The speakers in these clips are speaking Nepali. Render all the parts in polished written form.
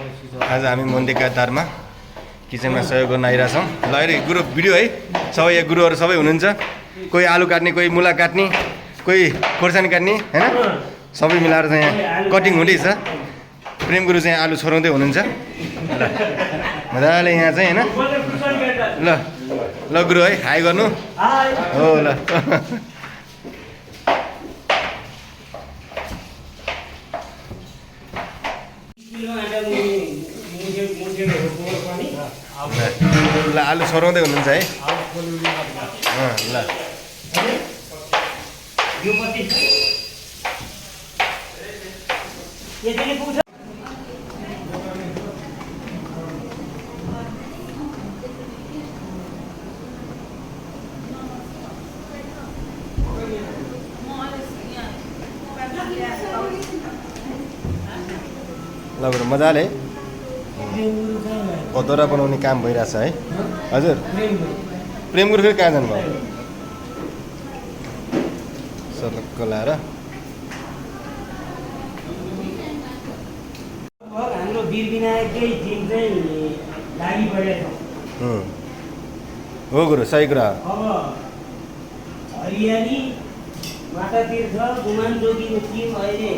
आज हामी मन्दिरका दारमा किचनमा सहयोग गर्न आइरहेछौँ। ल हेर गुरु भिडियो है, सबै यहाँ गुरुहरू सबै हुनुहुन्छ। कोही आलु काट्ने, कोही मुला काट्ने, कोही खोर्सानी काट्ने होइन, सबै मिलाएर चाहिँ यहाँ कटिङ हुँदैछ। प्रेम गुरु चाहिँ आलु छोराउँदै हुनुहुन्छ। ल मजाले यहाँ चाहिँ होइन। ल ल गुरु है, हाई गर्नु हो। ल ल आलु छोराउँदै हुनुहुन्छ है। ल ल बरु मजाले भदौरा बनाउने काम भइरहेछ है। हजुर प्रेम गुरु फेरि कहाँ जानुभयो? सलक्क लाएर हाम्रो वीरविनायककै टिम चाहिँ लागि परेको हो गुरु, सही कुरा। अब हरियाली माता तीर्थ गुमान जोगीको टिम अहिले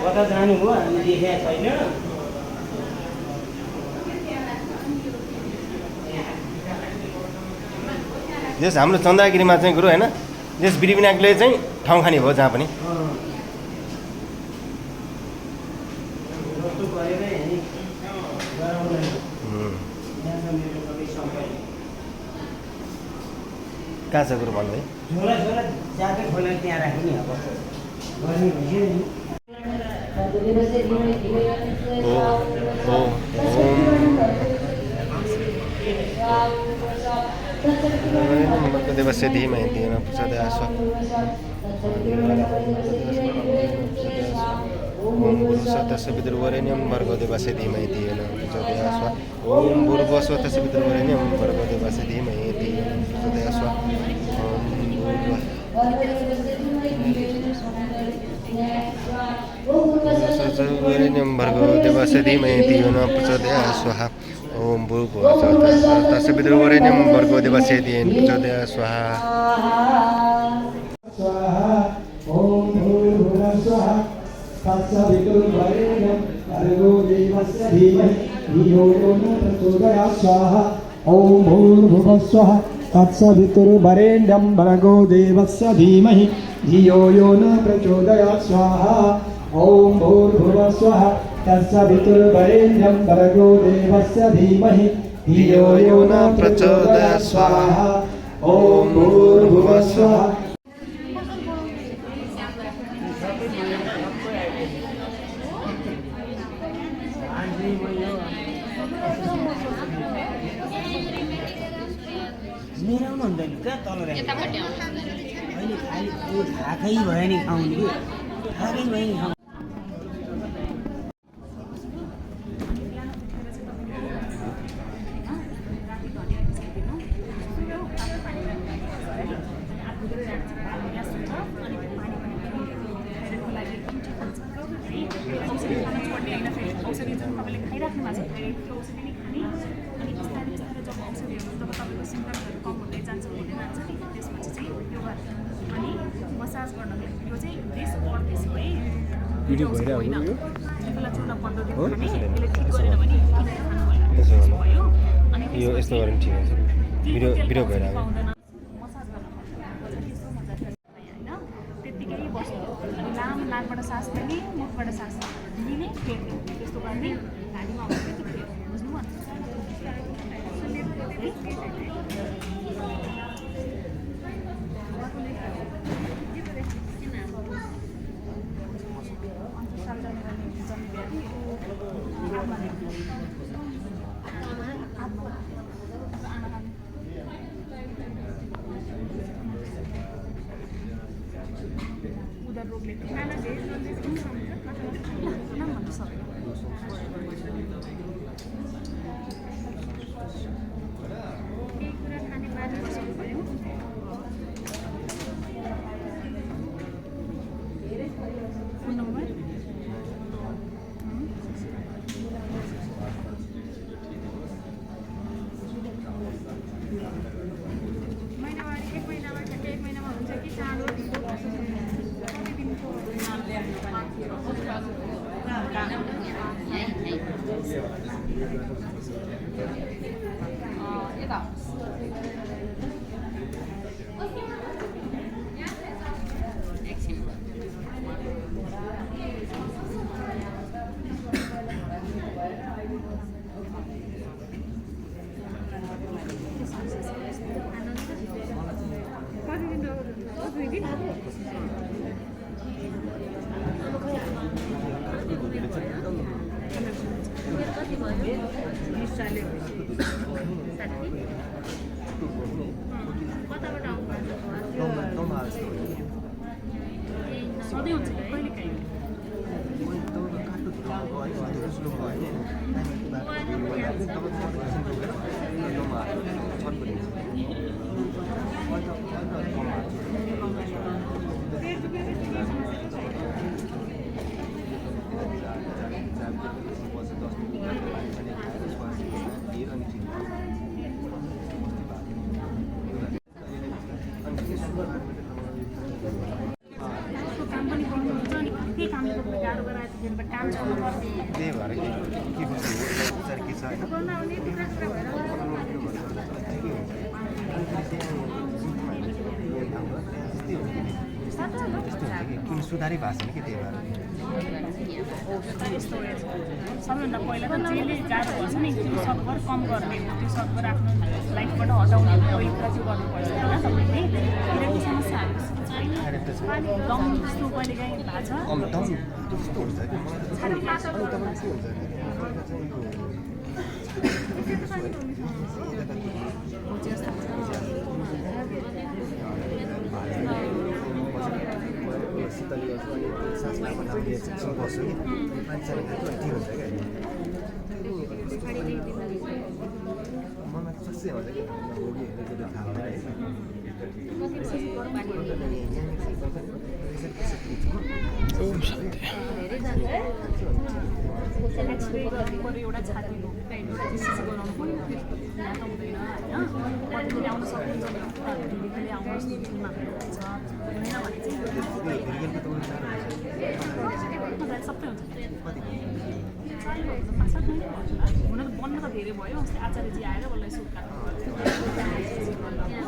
कता जानु हो हामी देखेका छैन। यस हाम्रो चन्द्रगिरीमा चाहिँ गुरु होइन, यस वीरविनायकले चाहिँ ठाउँ खाने भयो जहाँ पनि। कहाँ छ गुरु भन्नु है? झोला झोला ज्याकै खोलेर त्यहाँ राख्यो नि। अब गर्ने भइयो नि। देवस्य धीमहि धियो न प्रचोदयात् ओम भूर्भुवः तस्य वितुर्वरेण्यं भर्गो देवस्य धीमहि धियो न प्रचोदयात् ओम भूर्भुवः तस्य वितुर्वरेण्यं भर्गो देवस्य धीमहि धियो न प्रचोदयात् ओम भूर्भुवः भर्गो देवस्य धीमहि धियो न प्रचोदयात् स्वाहा ओम भूर्भुवः तस्य वितुर्वरेण्यं भर्गो देवस्य धीमहि प्रचोदयात् स्वाहा ओम भूर्भुवः स्वाहा तस्य वितुर्वरेण्यं भर्गो देवस्य धीमहि धियो न प्रचोदयात् स्वाहा ओम भूर्भुवः स्वाहा तस्य वितुर्वरेण्यं भर्गो देवस्य धीमहि धियो न प्रचोदयात् स्वाहा ओम भूर्भुवः स्वाहा तस्य वितुर्वरेण्यं भर्गो देवस्य धीमहि धियो न प्रचोदयात् स्वाहा ओम भूर्भुवः स्वाहा। मिलाउनु हुँदैन क्या तल अहिले खालि खाएकै भयो नि खाउनु कि खाएकै भयो नि खाउनु। भिडियो भइरहेको हो यो यस्तो गऱ्यो भने ठिक हुन्छ। भिडियो भइरहेको त्यतिकै बस्नु अनि लामो नाकबाट सास लिने, मुखबाट सास लिने, फेर्ने, त्यस्तो गर्ने घाँटीमा आउँछ त्यति फेर्ने, बुझ्नुभयो? उधर रोगले यता एकछिन सधैँ हुन्छ कहिले काहीँ काम पनि गर्नुहुन्छ नि त्यही कामले तपाईँले गाह्रो गराएर काम चल्नु पर्ने त्यही भएर के खुसी हो विचार के छ होइन गर्न आउने टुक्रा टुक्रा किन सुधारै भएको छैन कि त्यही भएर यस्तो सबैभन्दा पहिला त जेले गाह्रो पर्छ नि त्यो सकभर कम गर्ने त्यो सकभर आफ्नो लाइफबाट हटाउने पहिलो कुरा त्यो गर्नुपर्छ होइन तपाईँले किनकि समस्याहरू दम जस्तो कहिले काहीँ भएको छ त्यस्तो हुन्छ कि छाती अनि तपाईँ के हुन्छ शीतल गर्छु अनि सासमा बनाउने एकछिन बस्छु कि पानी सानी खान्छु अनि के हुन्छ क्या मलाई खुसी हुन्छ कि भोगिहरू त्यो थाहा एउटा छातीको गराउनु पनि त हुँदैन होइन कतिले आउन सक्नुहुन्छ भने आउनुहोस् छुमा हुन्छ होइन भने चाहिँ सबै हुन्छ हुन त बन्न त धेरै भयो अस्ति आचार्यजी आएर उसलाई सुट काट्नु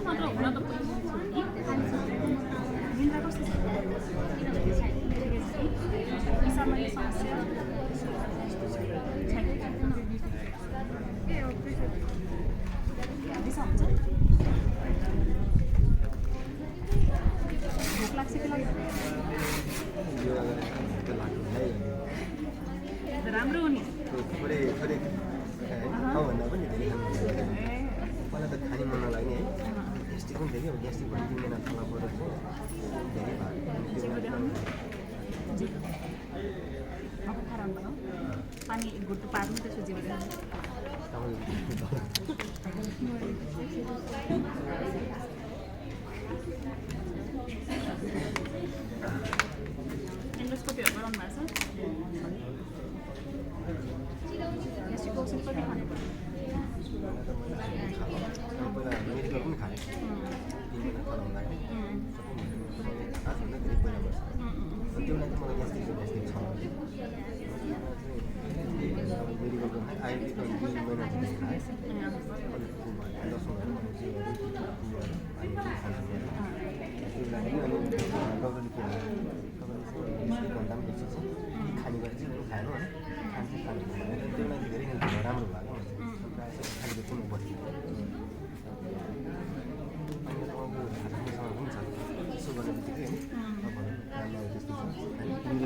मात्र हुन त निन्द्रा कस्तो छ समस्या भोक लाग्छ कि राम्रो हो नि थोरै थोरै ठाउँभन्दा पनि धेरै खानु मलाई त खाने मन नलाग्ने है ग्यास्ट्रिक पनि धेरै अब ग्यास्ट्रिक पनि 3 महिना खाना परेर धेरै भयो पानी एक गुट्टो पार्नु त्यसो जिब्रो एन्डोस्कोपीहरू गराउनु भएको छ ग्यास्ट्रिक औषध कति खानु पर्यो पहिला मेडिकल पनि खाएँ 3 महिना खाना हुँदाखेरि आजभन्दा धेरै पहिला गर्छ त्यो बेला चाहिँ मलाई ग्यास्ट्रिक छ मेडिकलको खाएँ आयुर्वेदिक 2 महिना जति खाएँ अलिक 10 महिना डक्टरले के तपाईँले घन्टा पनि बेसी छ खाने गरेर चाहिँ खाएन होइन खान्छ खानु त्यो बेला धेरै राम्रो भएको प्रायः खानेको चाहिँ बस्यो अनि तपाईँको हुन्छ यसो गर्ने बित्तिकै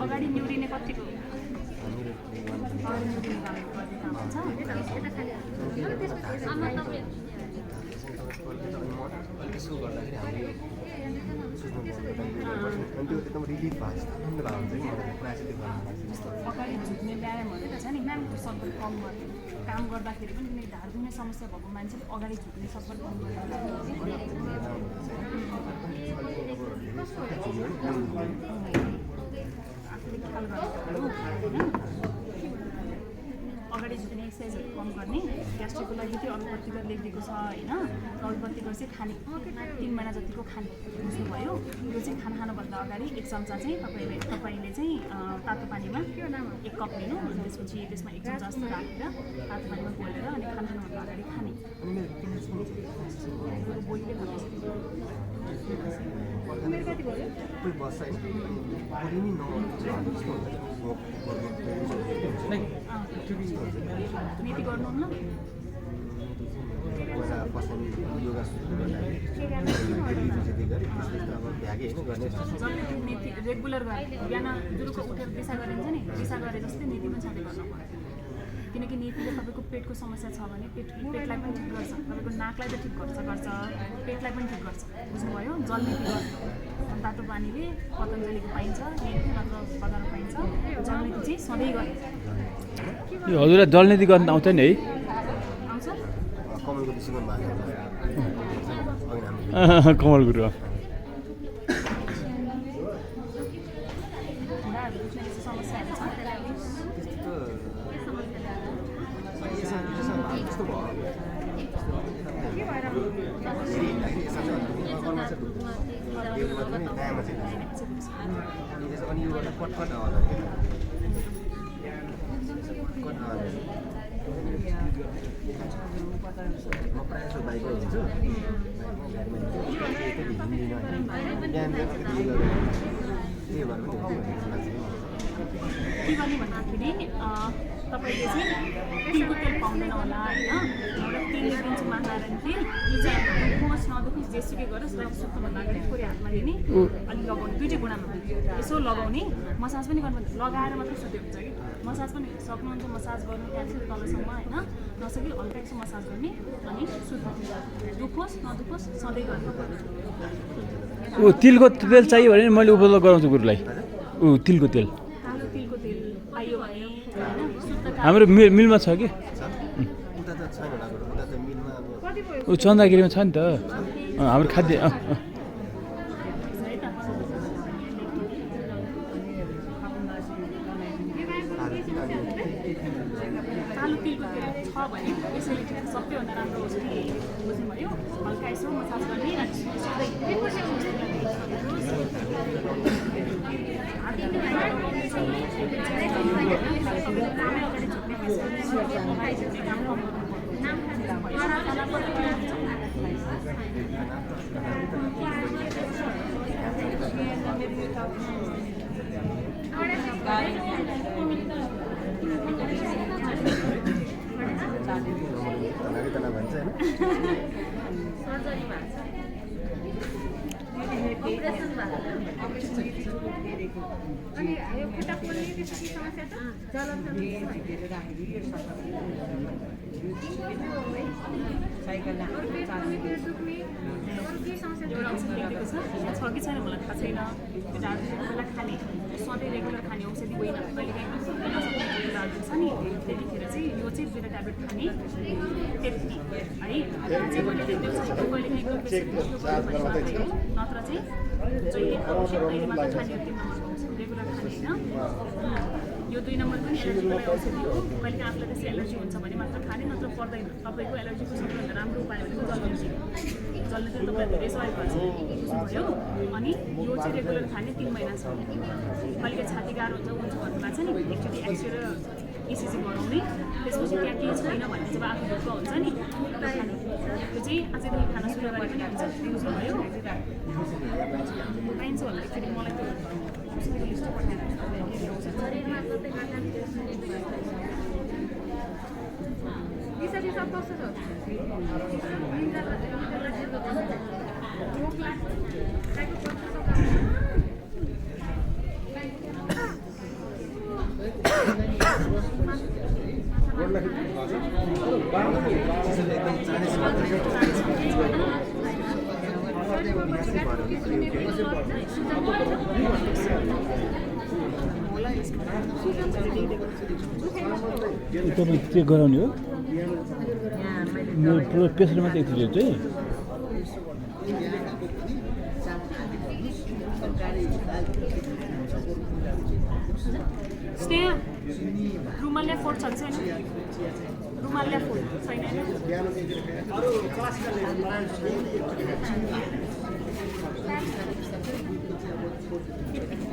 अगाडि निउरिने कतिको यसो गर्दाखेरि हामीले सुत्नु अनि त्यो एकदम रिलिफ भएको हुन्छ कि मलाई प्रायः चाहिँ त्यो गर्नु अगाडि झुक्ने व्यायामहरू त छ नि म्याम त्यो सक्दो कम गर्ने काम गर्दाखेरि पनि कुनै ढाड दुख्ने समस्या भएको मान्छेले अगाडि झुक्ने सक्दो कम अगाडि झुक्ने एक्सर्साइजहरू कम गर्ने ग्यास्ट्रिकको लागि त्यो अल्पत्तिकर लेखिदिएको छ होइन अल्पत्तिकर चाहिँ खाने 3 महिना जतिको खाने बुझ्नुभयो यो चाहिँ खानुभन्दा अगाडि 1 चम्चा चाहिँ तपाईँले चाहिँ तातो पानीमा 1 कप लिनु अनि त्यसपछि त्यसमा 1 चम्चा जस्तो राखेर तातो पानीमा बोलेर अनि खानुभन्दा अगाडि खाने बोलीले उमेर कति भयो नीति गर्नुहुन्न नीति रेगुलर बिहान जुरुको उठेर दिशा गरिन्छ नि दिशा गरे जस्तै नीति पनि सधैँ गर्नु पर्यो किनकि नीतिले तपाईँको पेटको समस्या छ भने पेटलाई पनि ठिक गर्छ तपाईँको नाकलाई त ठिक गर्छ पेटलाई पनि ठिक गर्छ बुझ्नुभयो जलनीति गर्छ तातो पानीले पतञ्जलीको पाइन्छ नीति नत्र बजार पाइन्छ जलनीति चाहिँ सधैँ गरिन्छ यो हजुरलाई जलनीति गर्न आउँछ नि है आउँछ कमल गुरु ढुँडाहरू दुख्ने यस्तो समस्याहरू छ म प्रायः जस्तो बाइकमा हिँड्छु गाडीमा के गर्ने भन्दाखेरि तपाईँले चाहिँ तिलको तेल पाउँदैन होला होइन एउटा तेलले दिन्छु मातारण तेल यो चाहिँ दुखोस् नदुखोस् जेसुकै गरोस् र सुत्नुभन्दा अगाडि थोरै हातमा लिने अलिक लगाउने दुइटै गुणामा यसो लगाउने मसाज पनि गर्नु लगाएर मात्रै सुत्यो हुन्छ कि मसाज पनि सक्नुहुन्छ मसाज गर्नु त्यहाँदेखि तलसम्म होइन नसकी हल्का यसो मसाज गर्ने अनि सुत्नु दुखोस् नदुखोस् सधैँ गर्नु ऊ तिलको तेल चाहियो भने मैले उपलब्ध गराउँछु गुरुलाई ऊ तिलको तेल कालो तिलको तेल पाइयो भने होइन शुद्ध हाम्रो मिलमा छ कि ऊ चन्दागिरीमा छ नि त हाम्रो खाद्य कालो तिलको तेल छ भने यसैले सबैभन्दा राम्रो औषधि बुझ्नुभयो हल्का यसो मसाज गर्ने अनि सधैँ अनि यो खुट्टा पोल्ने त्यस्तो समस्या छ जलन एउटा औषधि लेखेको छ कि छैन मलाई थाहा छैन त्यो बेला खाने सधैँ रेगुलर खाने औषधि होइन कहिलेकाहीँ नसक्ने छ नि त्यतिखेर चाहिँ यो चाहिँ 2 ट्याब्लेट खाने त्यति है नत्र चाहिँ जहिले मात्र खाने 3 नम्बरको रेगुलर खाने होइन यो 2 नम्बर पनि एलर्जीको औषधि हो कहिले आफूलाई त्यसै एलर्जी हुन्छ भने मात्र खाने नत्र पर्दैन तपाईँको एलर्जीको सबैभन्दा राम्रो उपाय भनेको जल्ने चाहिँ तपाईँलाई धेरै सहयोग गर्छ बुझ्नुभयो अनि यो चाहिँ रेगुलर खाने 3 महिना छ कहिले छाती गाह्रो हुन्छ भन्नुभएको छ नि एकचोटि एक्सरे र इसिजी गराउने त्यसपछि त्यहाँ केही छैन भने जब आफू ढुक्क हुन्छ नि खाने त्यो चाहिँ अझैदेखि खाना सुरु गरे पनि हुन्छ बुझ्नुभयो पाइन्छ होला एकचोटि मलाई त्यो औषधिको लिस्ट यसरी सब कस्तो छ तपाईँ चेक गराउने हो मेरो पुरो प्रेसर मात्रै एकचोटि चाहिँ स्नेहा रुम रुमालिया फोर्ट छ छैन रुमालिया फोर्ट छैन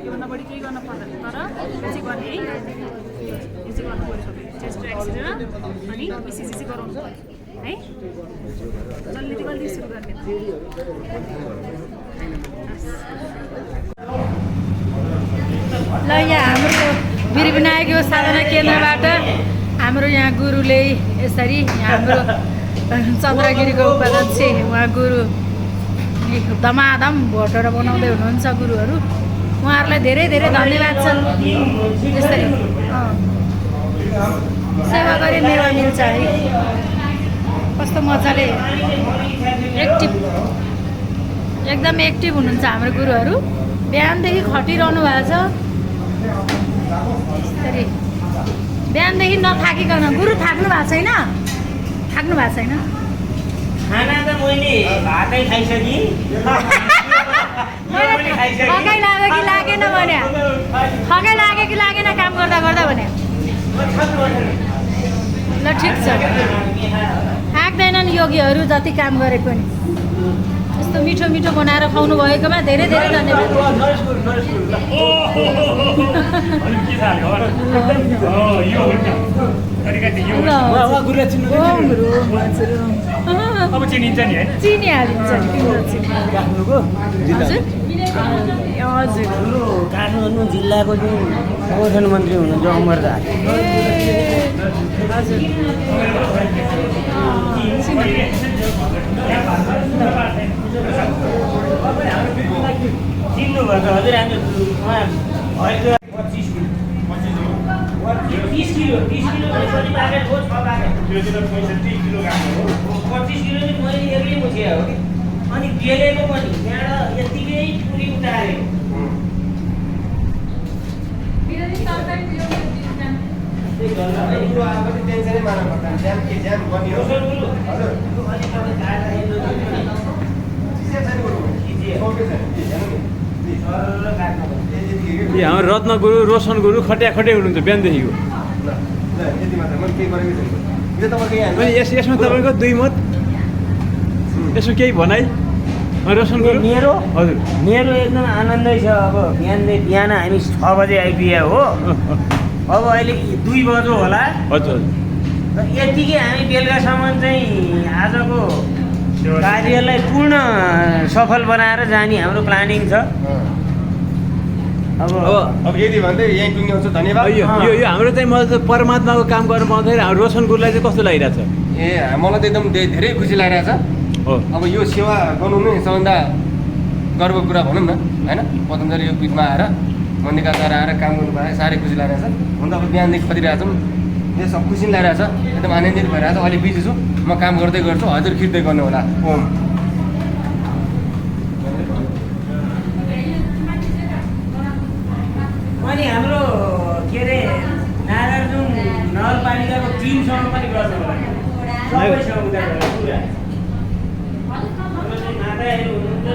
योभन्दा बढी केही गर्न पर्दैन तर यो चाहिँ गर्ने है यो चाहिँ गर्नु पर्छ चेस्ट एक्सिडेन्ट अनि इसिसी चाहिँ गराउनु पर्यो है जल्दी जल्दी सुरु गर्ने ल यहाँ हाम्रो वीर विनायक यो साधना केन्द्रबाट हाम्रो यहाँ गुरुले यसरी हाम्रो चन्द्रगिरीको उपाध्यक्ष उहाँ गुरु धमाधम भोटहरू बनाउँदै हुनुहुन्छ गुरुहरू उहाँहरूलाई धेरै धेरै धन्यवाद छ यसरी सेवा गरे मेवा मिल्छ है कस्तो मजाले एक्टिभ एकदम एक्टिभ हुनुहुन्छ हाम्रो गुरुहरू बिहानदेखि खटिरहनु भएको छ यसरी बिहानदेखि नथाकिकन गुरु थाक्नु भएको छैन थाक्नु भएको छैन खाना त मैले भातै खाइसकेँ थकाइ लाग्यो कि लागेन भने थकाइ लाग्यो कि लागेन काम गर्दा गर्दा भने ल ठिक छ थाक्दैनन् योगीहरू जति काम गरे पनि यस्तो मिठो मिठो बनाएर खुवाउनु भएकोमा धेरै धेरै धन्यवाद अब चिनिन्छ नि है चिनिहालिन्छ नि हजुर हजुर काठमाडौँ जिल्लाको जुन संगठन मन्त्री हुनुहुन्छ अमरदास हजुर चिन्नुभएको हजुर हाम्रो 30 किलो पनि प्याकेट हो 6 प्याकेट 25 किलो चाहिँ मैले एक्लै मुछे हो अनि बेलेको पनि त्यहाँबाट यतिकै पुरी उठाएर हाम्रो रत्न गुरु रोशन गुरु खट्या खट्या हुनुहुन्छ बिहानदेखिको अनि यसमा तपाईँको 2 मत यसो केही भनाइ रोशन गुरु मेरो हजुर मेरो एकदम आनन्दै छ अब बिहान हामी 6 बजे आइपुग्यो हो अब अहिले 2 बज्यो होला हजुर र यतिकै हामी बेलुकासम्म चाहिँ आजको कार्यलाई पूर्ण सफल बनाएर जाने हाम्रो प्लानिङ छ अब यदि भन्दै यहीँ टुङ्ग्याउँछु धन्यवाद यो हाम्रो चाहिँ मलाई चाहिँ परमात्माको काम गर्न पाउँदैन हाम्रो रोशन गुरुलाई चाहिँ कस्तो लागिरहेछ ए मलाई त एकदम धेरै खुसी लागिरहेछ हो अब यो सेवा गर्नु नै सबभन्दा गर्वको कुरा भनौँ न होइन पतञ्जलि यो पिठमा आएर मन्दिरकाद्वारा आएर काम गर्नु पाएर साह्रै खुसी लागिरहेछ हुन त अब बिहानदेखि खटिरहेछौँ यो सब खुसी लागिरहेछ एकदम आनन्दित भइरहेछ अहिले बिजी छु म काम गर्दै गर्छु हजुर खिच्दै गर्नु होला ओम अनि हाम्रो के अरे नारायणजुङ नगरपालिकाको टिमसँग पनि गर्छ होला सबैसँग उता पुरा माताहरू हुनुहुन्छ